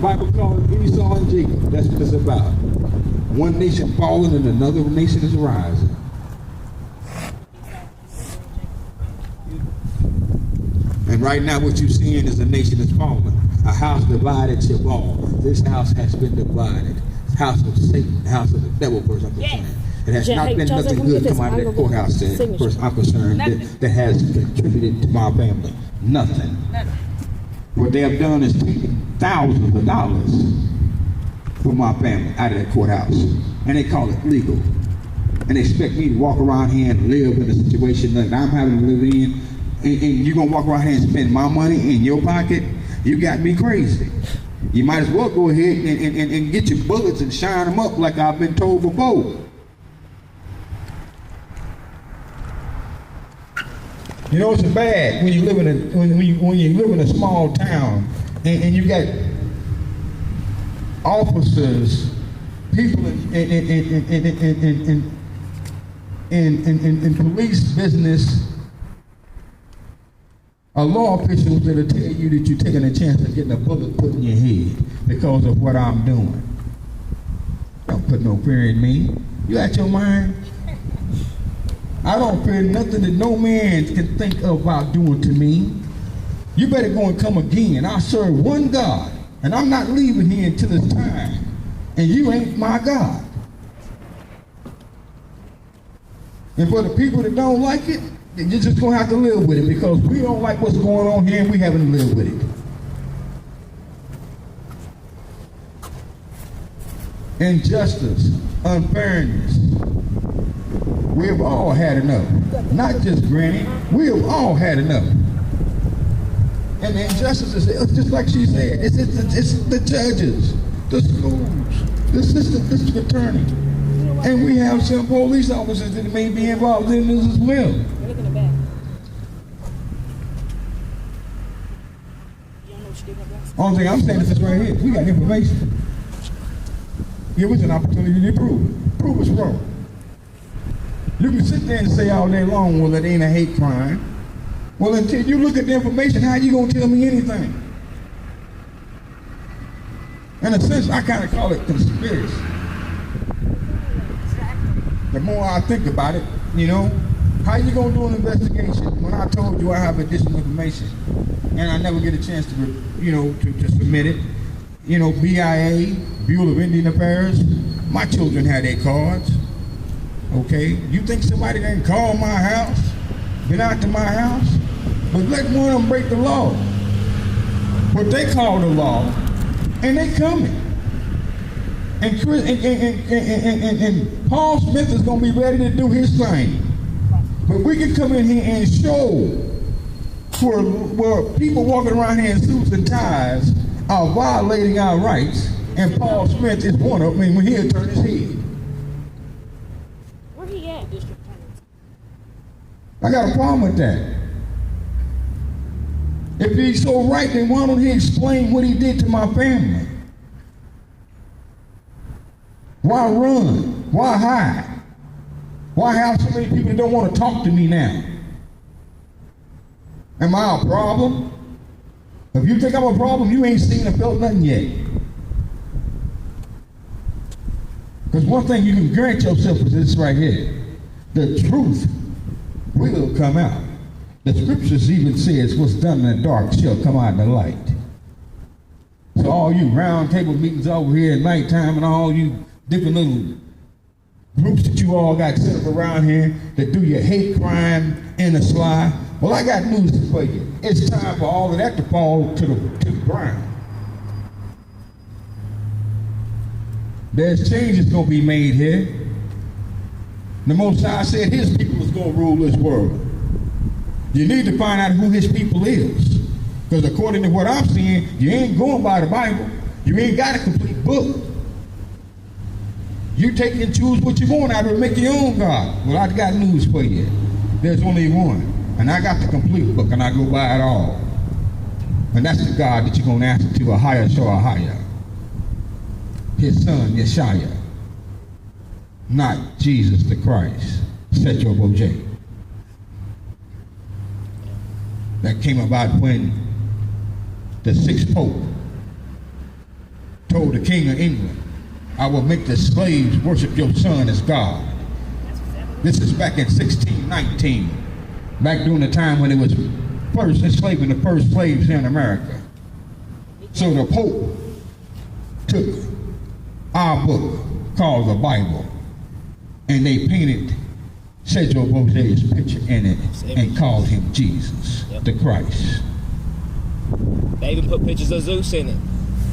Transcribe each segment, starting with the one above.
Bible calls Esau and Jacob. That's what it's about. One nation falling and another nation is rising. And right now what you're seeing is a nation that's falling. A house divided shall fall. This house has been divided. House of Satan, house of the devil, first I'm concerned. It has not been nothing good come out of that courthouse there, first I'm concerned, that has contributed to my family. Nothing. What they have done is taken thousands of dollars from my family out of that courthouse. And they call it legal. And they expect me to walk around here and live in a situation that I'm having to live in. And you're going to walk around here and spend my money in your pocket? You got me crazy. You might as well go ahead and get your bullets and shine them up like I've been told before. You know, it's bad when you live in when you live in a small town and you got officers, people in police business, law officials that'll tell you that you're taking a chance of getting a bullet put in your head because of what I'm doing. Don't put no fear in me. You out your mind? I don't fear nothing that no man can think about doing to me. You better go and come again. I serve one God, and I'm not leaving here until it's time. And you ain't my God. And for the people that don't like it, you're just going to have to live with it because we don't like what's going on here and we haven't lived with it. Injustice, unfairness. We've all had enough. Not just Granny. We've all had enough. And the injustice is just like she said. It's the judges, the schools, the district attorney. And we have some police officers that may be involved in this as well. Look in the back. Only thing I'm saying is this right here. We got information. Give us an opportunity to prove it. Prove us wrong. You can sit there and say all day long, well, it ain't a hate crime. Well, until you look at the information, how you gonna tell me anything? In a sense, I kind of call it conspiracy. The more I think about it, you know, how you gonna do an investigation when I told you I have additional information and I never get a chance to, to submit it? You know, BIA, Bureau of Indian Affairs, my children had their cards. Okay, you think somebody didn't call my house, been out to my house? But let one of them break the law. But they call the law, and they coming. And Paul Smith is going to be ready to do his thing. But we can come in here and show where people walking around here in suits and ties are violating our rights, and Paul Smith is one of them when he'll turn his head. Where he at, District Attorney? I got a problem with that. If he's so right, then why don't he explain what he did to my family? Why run? Why hide? Why have so many people that don't want to talk to me now? Am I a problem? If you think I'm a problem, you ain't seen or felt nothing yet. Because one thing you can grant yourself is this right here. The truth will come out. The scriptures even says what's done in the dark shall come out in the light. So all you round table meetings over here at nighttime and all you different little groups that you all got set up around here that do your hate crime in the sly, well, I got news for you. It's time for all of that to fall to the ground. There's changes going to be made here. The Most High said his people is going to rule this world. You need to find out who his people is. Because according to what I'm seeing, you ain't going by the Bible. You ain't got a complete book. You take and choose what you want out of it, make your own God. Well, I got news for you. There's only one. And I got the complete book, and I go by it all. And that's the God that you're going to answer to, a higher, so a higher. His son, Yeshua. Not Jesus the Christ. Set your Bojay. That came about when the sixth pope told the king of England, I will make the slaves worship your son as God. This is back in 1619, back during the time when it was first enslaving the first slaves here in America. So the Pope took our book called the Bible, and they painted Cedro Bose's picture in it and called him Jesus, the Christ. They even put pictures of Zeus in it.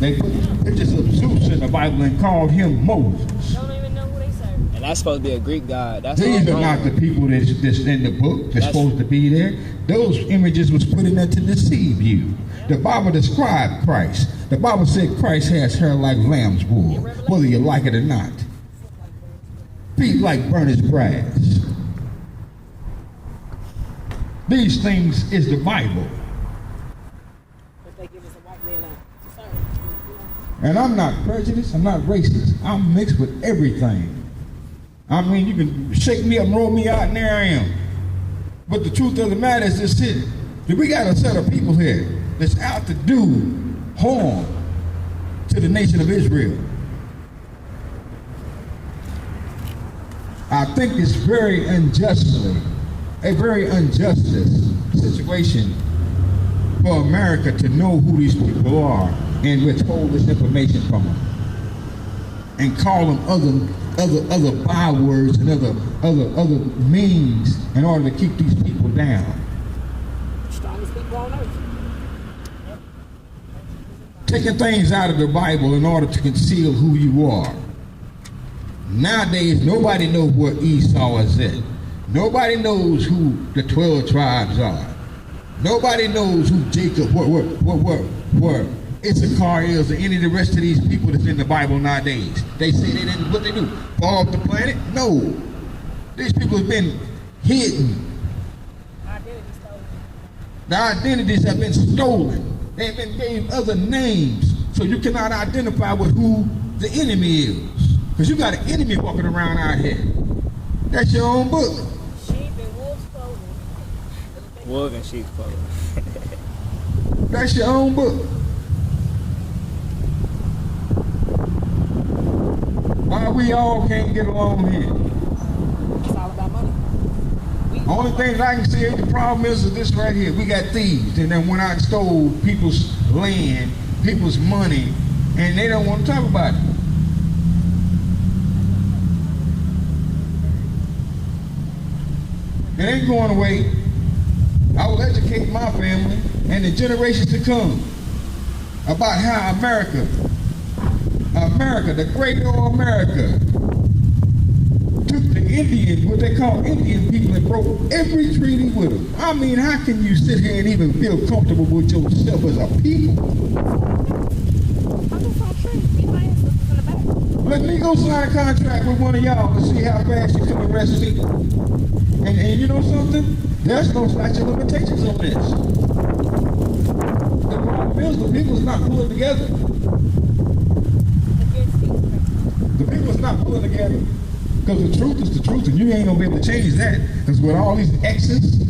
They put pictures of Zeus in the Bible and called him Moses. Don't even know who they serve. And that's supposed to be a Greek god. That's These are not the people that's in the book that's supposed to be there. Those images was put in there to deceive you. The Bible described Christ. The Bible said Christ has hair like lamb's wool, whether you like it or not. Feet like burnished brass. These things is the Bible. And I'm not prejudiced, I'm not racist. I'm mixed with everything. I mean, you can shake me up and roll me out, and there I am. But the truth of the matter is this here. We got a set of people here that's out to do harm to the nation of Israel. I think it's a very unjust situation for America to know who these people are and withhold this information from them, and call them other bywords and other means in order to keep these people down. Strongest people on earth. Taking things out of the Bible in order to conceal who you are. Nowadays, nobody knows where Esau is at. Nobody knows who the 12 tribes are. Nobody knows who Jacob, where Issachar is, or any of the rest of these people that's in the Bible nowadays. They say they didn't, what they do? Fall off the planet? No. These people have been hidden. Their identities have been stolen. They've been gave other names, so you cannot identify with who the enemy is. Because you got an enemy walking around out here. That's your own book. Sheep and wolves clothing. Wolf and sheep's clothing. That's your own book. Why we all can't get along here? It's all about money. Only thing I can say the problem is this right here. We got thieves, and then went out and stole people's land, people's money, and they don't want to talk about it. It ain't going away. I will educate my family and the generations to come about how America, the great old America, took the Indian, what they call Indian people, and broke every treaty with them. I mean, how can you sit here and even feel comfortable with yourself as a people? Let me go sign a contract with one of y'all to see how fast you can arrest me. And you know something? There's no statute of limitations on this. The problem is the people's not pulling together. The people's not pulling together. Because the truth is the truth, and you ain't gonna be able to change that. Because with all these exes,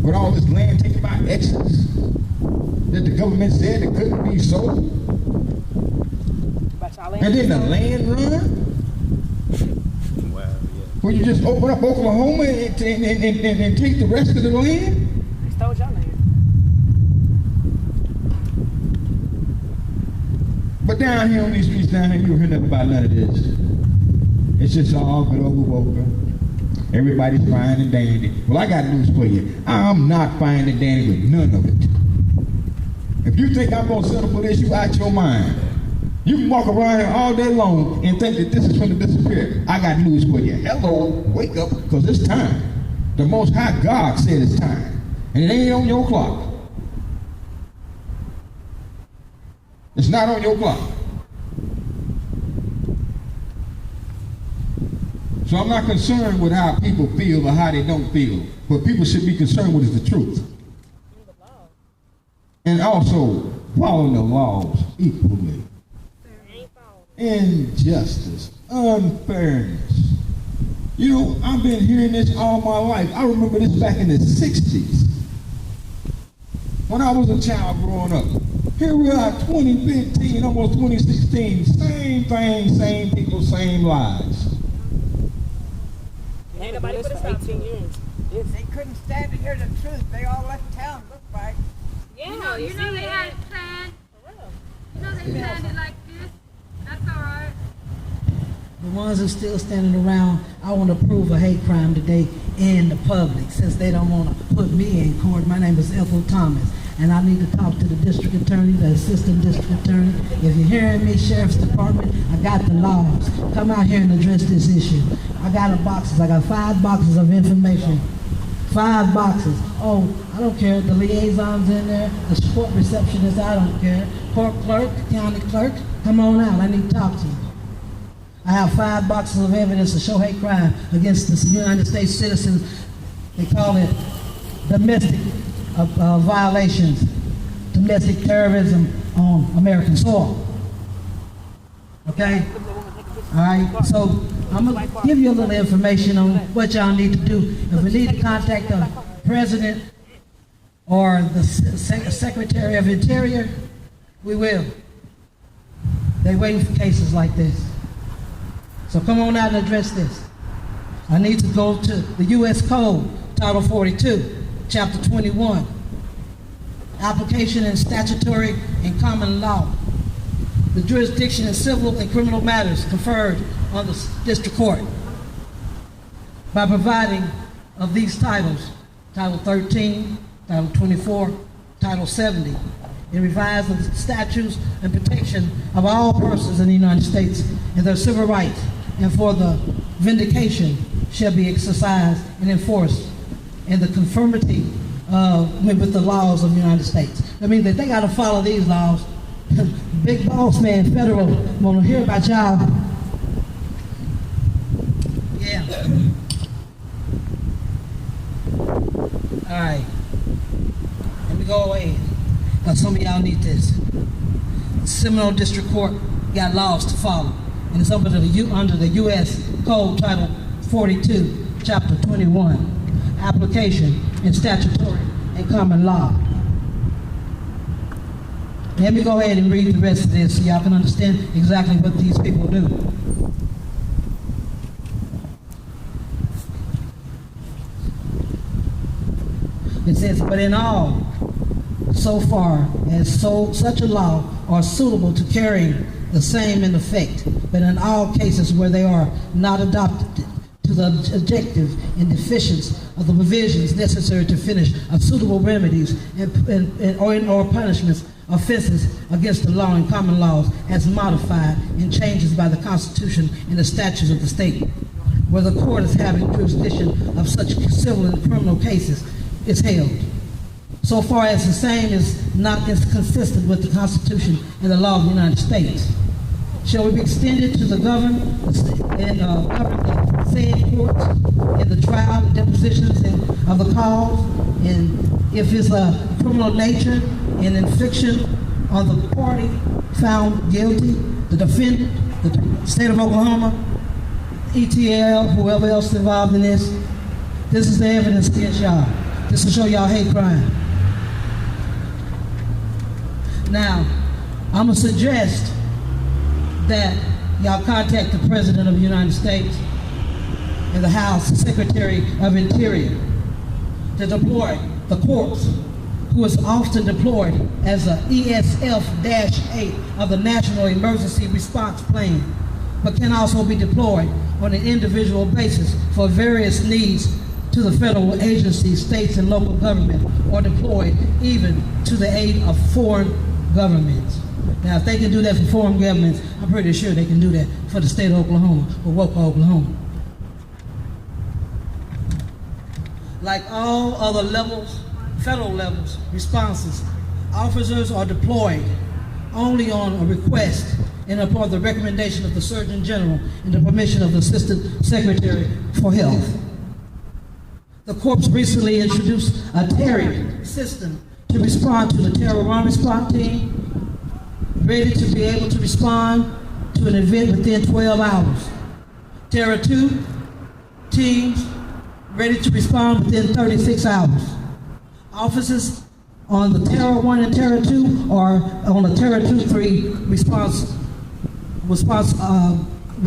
with all this land taken by exes, that the government said it couldn't be sold, and then the land run, where you just open up Oklahoma and take the rest of the land? They stole your land. But down here on these streets down here, you don't hear nothing about none of this. It's just all good old Wewoka. Everybody's fine and dandy. Well, I got news for you. I'm not fine and dandy with none of it. If you think I'm going to settle for this, you out your mind. You can walk around here all day long and think that this is going to disappear. I got news for you. Hello, wake up, because it's time. The Most High God said it's time. And it ain't on your clock. It's not on your clock. So I'm not concerned with how people feel or how they don't feel. What people should be concerned with is the truth. And also following the laws equally. Injustice, unfairness. You know, I've been hearing this all my life. I remember this back in the 60s. When I was a child growing up. Here we are, 2015, almost 2016, same thing, same people, same lies. Ain't nobody put us 18 years. They couldn't stand to hear the truth. They all left town, looked like. Yeah, you know they had it planned. You know they planned it like this. That's all right. The ones who still standing around, I want to prove a hate crime today in the public, since they don't want to put me in court. My name is Ethel Thomas, and I need to talk to the district attorney, the assistant district attorney. If you're hearing me, Sheriff's Department, I got the laws. Come out here and address this issue. I got boxes. I got 5 boxes of information. 5 boxes. Oh, I don't care. The liaison's in there, the court receptionist, I don't care. Court clerk, county clerk, come on out. I need to talk to you. I have 5 boxes of evidence to show hate crime against the United States citizens. They call it domestic violations, domestic terrorism on American soil. Okay? All right, so I'm going to give you a little information on what y'all need to do. If we need to contact the President or the Secretary of Interior, we will. They're waiting for cases like this. So come on out and address this. I need to go to the U.S. Code, Title 42, Chapter 21. Application in statutory and common law. The jurisdiction in civil and criminal matters conferred on the district court. By providing of these titles, Title 13, Title 24, Title 70, it revises the statutes and protection of all persons in the United States and their civil rights, and for the vindication shall be exercised and enforced in the conformity with the laws of the United States. That means that they got to follow these laws. Big boss man, federal, want to hear about y'all. Yeah. All right. Let me go away. Now some of y'all need this. Seminole District Court got laws to follow, and it's under the U.S. Code Title 42, Chapter 21, application in statutory and common law. Let me go ahead and read the rest of this so y'all can understand exactly what these people do. It says, but in all, so far as such a law are suitable to carrying the same in effect, but in all cases where they are not adopted to the objective and deficiency of the provisions necessary to finish of suitable remedies or punishments, offenses against the law and common laws as modified and changes by the Constitution and the statutes of the state, where the court is having jurisdiction of such civil and criminal cases is held, so far as the same is not inconsistent with the Constitution and the law of the United States, shall be extended to the govern the said courts in the trial and depositions of the cause, and if it's a criminal nature, and infliction on the party found guilty, the defendant, the state of Oklahoma, ETL, whoever else involved in this. This is the evidence against y'all. This will show y'all hate crime. Now, I'm gonna suggest that y'all contact the President of the United States and the House Secretary of Interior to deploy the corps, who is often deployed as a ESF-8 of the National Emergency Response Plane, but can also be deployed on an individual basis for various needs to the federal agencies, states, and local government, or deployed even to the aid of foreign governments. Now, if they can do that for foreign governments, I'm pretty sure they can do that for the state of Oklahoma, or Wewoka, Oklahoma. Like all other levels, federal levels, responses, officers are deployed only on a request and upon the recommendation of the Surgeon General and the permission of the Assistant Secretary for Health. The Corps recently introduced a TERRY system to respond to the Terror Response Team, ready to be able to respond to an event within 12 hours. Terror 2 teams ready to respond within 36 hours. Officers on the Terror 1 and Terror 2, or on the Terror 2-3 response